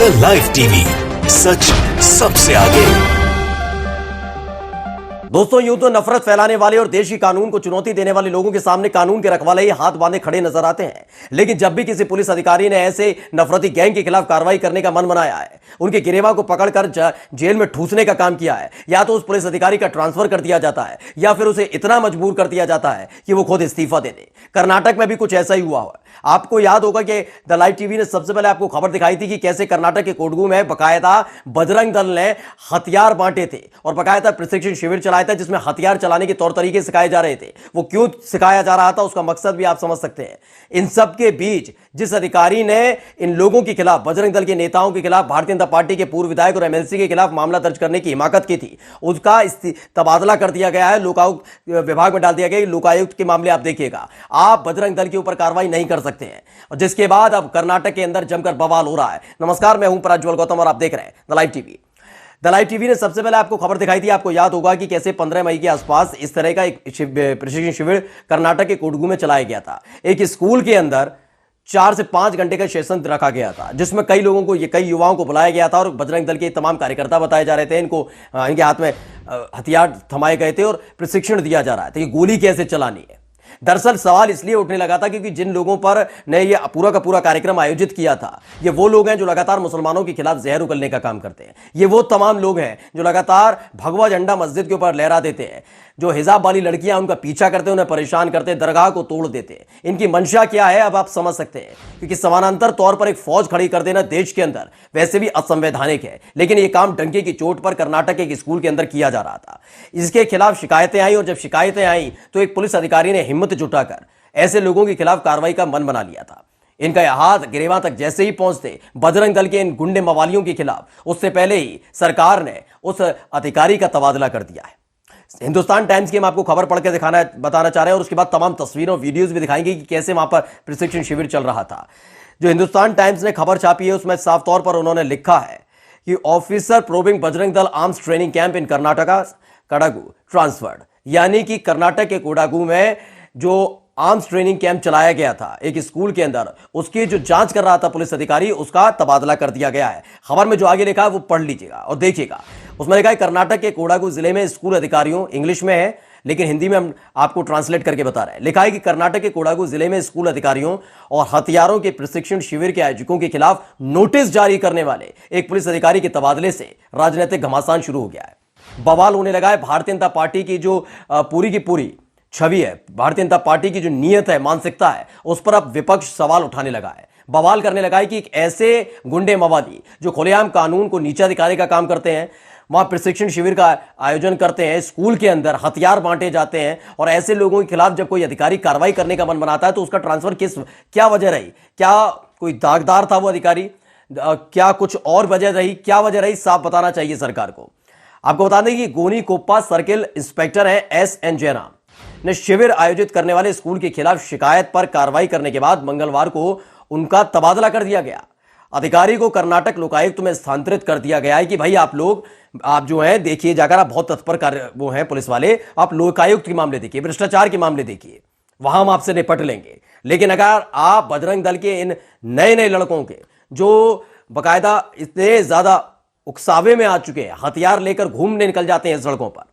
The live TV, सच सबसे आगे। दोस्तों, यूं तो नफरत फैलाने वाले और देशी कानून को चुनौती देने वाले लोगों के सामने कानून के रखवाले ही हाथ बांधे खड़े नजर आते हैं। लेकिन जब भी किसी पुलिस अधिकारी ने ऐसे नफरती गैंग के खिलाफ कार्रवाई करने का मन बनाया है, उनके गिरेवा को पकड़कर जेल में ठूसने का काम किया है, या तो उस पुलिस अधिकारी का ट्रांसफर कर दिया जाता है या फिर उसे इतना मजबूर कर दिया जाता है कि वो खुद इस्तीफा दे दे। कर्नाटक में भी कुछ ऐसा ही हुआ है। आपको याद होगा कि द लाइव टीवी ने सबसे पहले आपको खबर दिखाई थी कि कैसे कर्नाटक के कोडगू में बकायदा बजरंग दल ने हथियार बांटे थे और बकायदा प्रशिक्षण शिविर चलाया था, जिसमें हथियार चलाने के तौर तरीके सिखाए जा रहे थे। वो क्यों सिखाया जा रहा था, उसका मकसद भी आप समझ सकते हैं। इन सब के बीच जिस अधिकारी ने इन लोगों के खिलाफ, बजरंग दल के नेताओं के खिलाफ, भारतीय जनता पार्टी के पूर्व विधायक और एमएलसी के खिलाफ मामला दर्ज करने की हिमाकत की थी, उसका तबादला कर दिया गया है, लोकायुक्त विभाग में डाल दिया गया। लोकायुक्त के मामले आप देखिएगा, आप बजरंग दल के ऊपर कार्रवाई नहीं कर सकते हैं। और जिसके बाद अब कर्नाटक के अंदर जमकर बवाल हो रहा है। नमस्कार, मैं हूं प्रज्वल गौतम और आप देख रहे हैं the live TV. The live TV ने सबसे पहले आपको खबर दिखाई थी। आपको याद होगा कि कैसे 15 मई के आसपास इस तरह का एक प्रशिक्षण शिविर कर्नाटक के कोडगू में चलाया गया था। एक स्कूल के अंदर 4 से 5 घंटे का सेशन रखा गया था, जिसमें कई युवाओं को बुलाया गया था और बजरंग दल के तमाम कार्यकर्ता बताए जा रहे थे। इनके हाथ में हथियार थमाए गए थे और प्रशिक्षण दिया जा रहा था कि गोली कैसे चलानी है। दरअसल सवाल इसलिए उठने लगा था क्योंकि जिन लोगों पर ने ये पूरा का पूरा कार्यक्रम आयोजित किया था, ये वो लोग हैं जो लगातार मुसलमानों के खिलाफ जहर उगलने का काम करते हैं। ये वो तमाम लोग हैं जो लगातार भगवा झंडा मस्जिद के ऊपर लहरा देते हैं, जो हिजाब वाली लड़कियां उनका पीछा करते हैं, उन्हें परेशान करते हैं, दरगाह को तोड़ देते हैं। इनकी मंशा क्या है अब आप समझ सकते हैं, क्योंकि समानांतर तौर पर एक फौज खड़ी कर देना देश के अंदर वैसे भी असंवैधानिक है। लेकिन यह काम डंके की चोट पर कर्नाटक के एक स्कूल के अंदर किया जा रहा था। इसके खिलाफ शिकायतें आई और जब शिकायतें आई तो एक पुलिस अधिकारी ने हिम्मत जुटाकर ऐसे लोगों के खिलाफ कार्रवाई का मन बना लिया था। इनका हाथ गिरेवा तक जैसे ही पहुंचते बजरंग दल के इन गुंडे मवालियों के खिलाफ, उससे पहले ही सरकार ने उस अधिकारी का तबादला कर दिया है। हिंदुस्तान टाइम्स की हम आपको खबर पढ़ के बताना चाह रहे हैं और उसके बाद तमाम तस्वीरों और वीडियोस भी दिखाएंगे कि कैसे वहां पर प्रशिक्षण शिविर चल रहा था। जो हिंदुस्तान टाइम्स ने खबर छापी है उसमें साफ तौर पर उन्होंने लिखा है कि officer probing Bajrang Dal arms training camp in Karnataka Kodagu transferred, यानी कि कर्नाटक के कोडागू में जो आर्म्स ट्रेनिंग कैंप चलाया गया था एक स्कूल के अंदर, उसकी जो जांच कर रहा था पुलिस अधिकारी, उसका तबादला कर दिया गया है। खबर में जो आगे लिखा है वो पढ़ लीजिएगा और देखिएगा। उसमें लिखा है कर्नाटक के कोडागू जिले में स्कूल अधिकारियों, इंग्लिश में है लेकिन हिंदी में हम आपको ट्रांसलेट करके बता रहे हैं। लिखा है कि कर्नाटक के कोडागू जिले में स्कूल अधिकारियों और हथियारों के प्रशिक्षण शिविर के आयोजकों के खिलाफ नोटिस जारी करने वाले एक पुलिस अधिकारी के तबादले से राजनीतिक घमासान शुरू हो गया है। बवाल होने लगा है। भारतीय जनता पार्टी की जो पूरी की पूरी छवि है, भारतीय जनता पार्टी की जो नीयत है, मानसिकता है, उस पर अब विपक्ष सवाल उठाने लगा है, बवाल करने लगा है कि एक ऐसे गुंडे मवाली जो खुलेआम कानून को नीचा दिखाने का काम करते हैं, वहां प्रशिक्षण शिविर का आयोजन करते हैं, स्कूल के अंदर हथियार बांटे जाते हैं, और ऐसे लोगों के खिलाफ जब कोई अधिकारी कार्रवाई करने का मन बनाता है तो उसका ट्रांसफर क्या वजह रही? क्या कोई दागदार था वो अधिकारी? क्या कुछ और वजह रही? क्या वजह रही? साफ बताना चाहिए सरकार को। आपको बता दें कि गोनी कोप्पा सर्किल इंस्पेक्टर है एस.एन. जयराम ने शिविर आयोजित करने वाले स्कूल के खिलाफ शिकायत पर कार्रवाई करने के बाद मंगलवार को उनका तबादला कर दिया गया। अधिकारी को कर्नाटक लोकायुक्त में स्थानांतरित कर दिया गया है कि भाई आप जो हैं देखिए जाकर, आप बहुत तत्पर वो हैं पुलिस वाले, आप लोकायुक्त के मामले देखिए, भ्रष्टाचार के मामले देखिए, वहां हम आपसे निपट लेंगे। लेकिन अगर आप बजरंग दल के इन नए नए लड़कों के जो बाकायदा इतने ज्यादा उकसावे में आ चुके हैं, हथियार लेकर घूमने निकल जाते हैं सड़कों पर,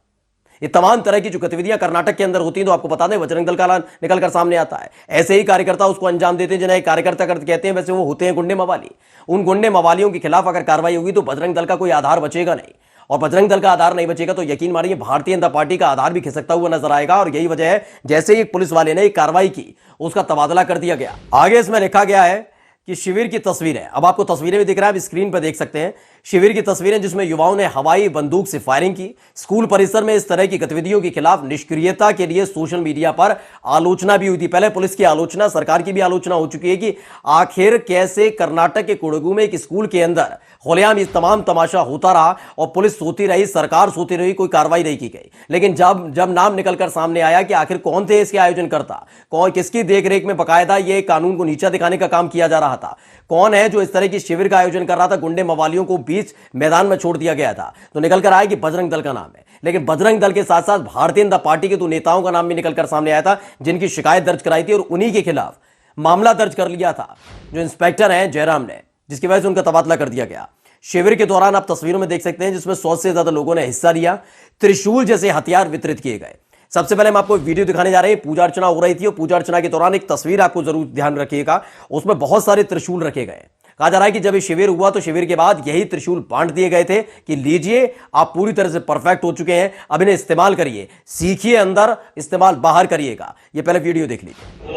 ये तमाम तरह की जो गतिविधियां कर्नाटक के अंदर होती हैं, तो आपको बता दें बजरंग दल का निकलकर सामने आता है। ऐसे ही कार्यकर्ता उसको अंजाम देते हैं, जिन्हें कार्यकर्ता कहते हैं, वैसे वो होते हैं गुंडे मवाली। उन गुंडे मवालियों के खिलाफ अगर कार्रवाई होगी तो बजरंग दल का कोई आधार बचेगा नहीं, और बजरंग दल का आधार नहीं बचेगा तो यकीन मानिए भारतीय जनता पार्टी का आधार भी खिसकता हुआ नजर आएगा। और यही वजह है, जैसे ही पुलिस वाले ने कार्रवाई की उसका तबादला कर दिया गया। आगे इसमें लिखा गया है कि शिविर की तस्वीरें, अब आपको तस्वीरें भी दिख रहा है, आप स्क्रीन पर देख सकते हैं शिविर की तस्वीरें, जिसमें युवाओं ने हवाई बंदूक से फायरिंग की। स्कूल परिसर में इस तरह की गतिविधियों के खिलाफ निष्क्रियता के लिए सोशल मीडिया पर आलोचना भी हुई थी। पहले पुलिस की आलोचना, सरकार की भी आलोचना हो चुकी है कि आखिर कैसे कर्नाटक के कोडगू में एक स्कूल के अंदर खुलेआम इस तमाम तमाशा होता रहा और पुलिस सोती रही, सरकार सोती रही, कोई कार्रवाई नहीं की गई। लेकिन जब नाम निकलकर सामने आया कि आखिर कौन थे इसके आयोजन करता, कौन किसकी देखरेख में बाकायदा ये कानून को नीचा दिखाने का काम किया जा रहा था, कौन है जो इस तरह की शिविर का आयोजन कर रहा था, गुंडे मवालियों को बीच मैदान में छोड़ दिया गया था, तो निकलकर आया कि बजरंग दल का नाम है। लेकिन बजरंग दल के साथ साथ भारतीय जनता पार्टी के दो नेताओं का नाम भी निकलकर सामने आया था, जिनकी शिकायत दर्ज कराई थी और उन्हीं के खिलाफ मामला दर्ज कर लिया था जो इंस्पेक्टर हैं जयराम ने। जिसकी वजह से उनका तबादला कर दिया गया। शिविर के दौरान आप तस्वीरों में देख सकते हैं जिसमें 100 से ज्यादा लोगों ने हिस्सा लिया। त्रिशूल जैसे हथियार वितरित किए गए। सबसे पहले हम आपको एक वीडियो दिखाने जा रहे हैं। पूजा अर्चना हो रही थी और पूजा अर्चना के दौरान एक तस्वीर आपको जरूर ध्यान रखिएगा, उसमें बहुत सारे त्रिशूल रखे गए। कहा जा रहा है कि जब ये शिविर हुआ तो शिविर के बाद यही त्रिशूल बांट दिए गए थे कि लीजिए, आप पूरी तरह से परफेक्ट हो चुके हैं, अब इन्हें इस्तेमाल करिए, सीखिए अंदर, इस्तेमाल बाहर करिएगा। ये पहले वीडियो देख लीजिए।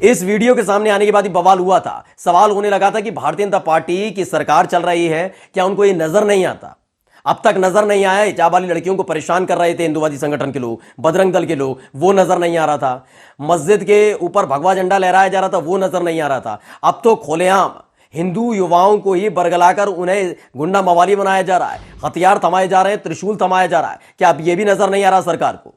इस वीडियो के सामने आने के बाद ही बवाल हुआ था। सवाल होने लगा था कि भारतीय जनता पार्टी की सरकार चल रही है, क्या उनको ये नजर नहीं आता? अब तक नजर नहीं आया। हिजाब वाली लड़कियों को परेशान कर रहे थे हिंदुवादी संगठन के लोग, बजरंग दल के लोग, वो नजर नहीं आ रहा था। मस्जिद के ऊपर भगवा झंडा लहराया जा रहा था, वो नजर नहीं आ रहा था। अब तो खुलेआम हिंदू युवाओं को ही बरगलाकर उन्हें गुंडा मवाली बनाया जा रहा है, हथियार थमाए जा रहे हैं, त्रिशूल थमाया जा रहा है। क्या अब यह भी नजर नहीं आ रहा सरकार को?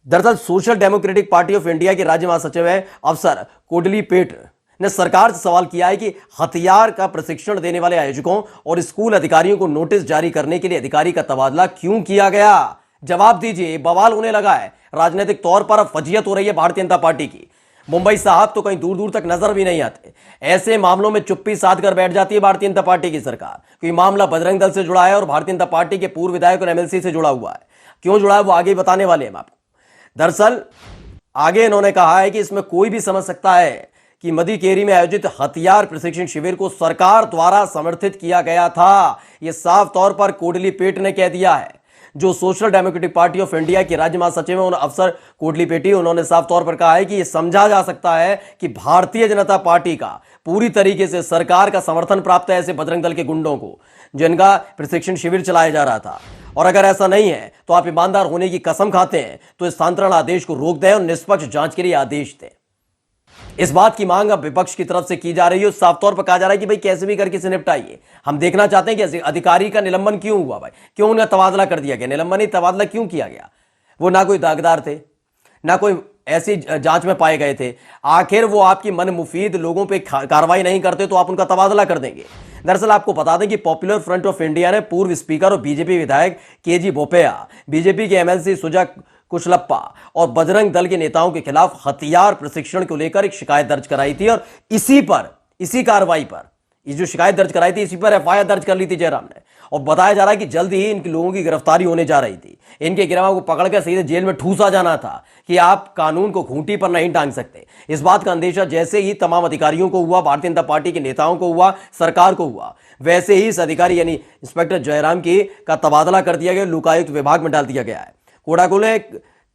दरअसल social democratic party of India के राज्य महासचिव है अफसर कोडलीपेट ने सरकार से सवाल किया है कि हथियार का प्रशिक्षण देने वाले आयोजकों और स्कूल अधिकारियों को नोटिस जारी करने के लिए अधिकारी का तबादला क्यों किया गया? जवाब दीजिए। बवाल होने लगा है, राजनीतिक तौर पर अब फजीयत हो रही है भारतीय जनता पार्टी की। मुंबई साहब तो कहीं दूर दूर तक नजर भी नहीं आते। ऐसे मामलों में चुप्पी साध कर बैठ जाती है भारतीय जनता पार्टी की सरकार। क्योंकि मामला बजरंग दल से जुड़ा है और भारतीय जनता पार्टी के पूर्व विधायक और एमएलसी से जुड़ा हुआ है। क्यों जुड़ा है वो आगे बताने वाले हैं आपको। दरअसल आगे इन्होंने कहा है कि इसमें कोई भी समझ सकता है कि मदीकेरी में आयोजित हथियार प्रशिक्षण शिविर को सरकार द्वारा समर्थित किया गया था। यह साफ तौर पर कोडलीपेट ने कह दिया है। जो social democratic party of India के राज्य महासचिव हैं अफसर कोडलीपेटी, उन्होंने साफ तौर पर कहा है कि यह समझा जा सकता है कि भारतीय जनता पार्टी का पूरी तरीके से सरकार का समर्थन प्राप्त है ऐसे बजरंग दल के गुंडों को, जिनका प्रशिक्षण शिविर चलाया जा रहा था। और अगर ऐसा नहीं है तो आप ईमानदार होने की कसम खाते हैं तो स्थानांतरण आदेश को रोक दें और निष्पक्ष जांच के लिए आदेश दें। इस बात की मांग अब विपक्ष की तरफ से की जा रही है। साफ तौर पर कहा जा रहा है कि भाई कैसे भी करके इसे निपटाइए। हम देखना चाहते हैं कि अधिकारी का निलंबन क्यों हुआ, भाई क्यों उन्हें तबादला कर दिया गया, निलंबन ही तबादला क्यों किया गया? वो ना कोई दागदार थे, ना कोई ऐसी जांच में पाए गए थे। आखिर वो आपकी मन मुफीद लोगों पे कार्रवाई नहीं करते तो आप उनका तबादला कर देंगे। दरअसल आपको बता दें कि पॉपुलर फ्रंट ऑफ इंडिया ने पूर्व स्पीकर और बीजेपी विधायक केजी बोपैया, बीजेपी के एमएलसी सुजा कुशलप्पा और बजरंग दल के नेताओं के खिलाफ हथियार प्रशिक्षण को लेकर एक शिकायत दर्ज कराई थी और इसी कार्रवाई पर ये जो शिकायत दर्ज कराई थी इसी पर एफआईआर दर्ज कर ली थी जयराम ने। और बताया जा रहा है कि जल्द ही इन लोगों की गिरफ्तारी होने जा रही थी। इनके गिरफ्तार को पकड़कर सीधे जेल में ठूसा जाना था कि आप कानून को खूंटी पर नहीं टांग सकते। इस बात का अंदेशा जैसे ही तमाम अधिकारियों को हुआ, भारतीय जनता पार्टी के नेताओं को हुआ, सरकार को हुआ, वैसे ही इस अधिकारी यानी इंस्पेक्टर जयराम का तबादला कर दिया गया, लोकायुक्त विभाग में डाल दिया गया है। कोडागो ने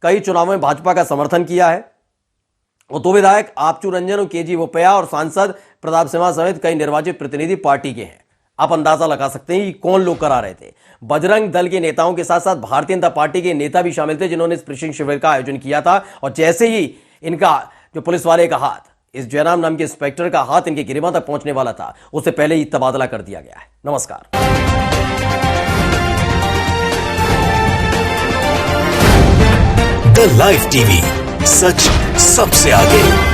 कई चुनावों में भाजपा का समर्थन किया है और दो विधायक आपचू रंजन और केजी बोपैया और सांसद प्रताप सिन्हा समेत कई निर्वाचित प्रतिनिधि पार्टी के हैं। आप अंदाजा लगा सकते हैं कि कौन लोग करा रहे थे। बजरंग दल के नेताओं के साथ साथ भारतीय जनता पार्टी के नेता भी शामिल थे जिन्होंने इस प्रशिक्षण शिविर का आयोजन किया था। और जैसे ही इनका जो पुलिस वाले का हाथ, इस जयराम नाम के इंस्पेक्टर का हाथ इनके गिरवा तक पहुंचने वाला था, उससे पहले ही तबादला कर दिया गया है। नमस्कार। द लाइव टीवी, सच सबसे आगे।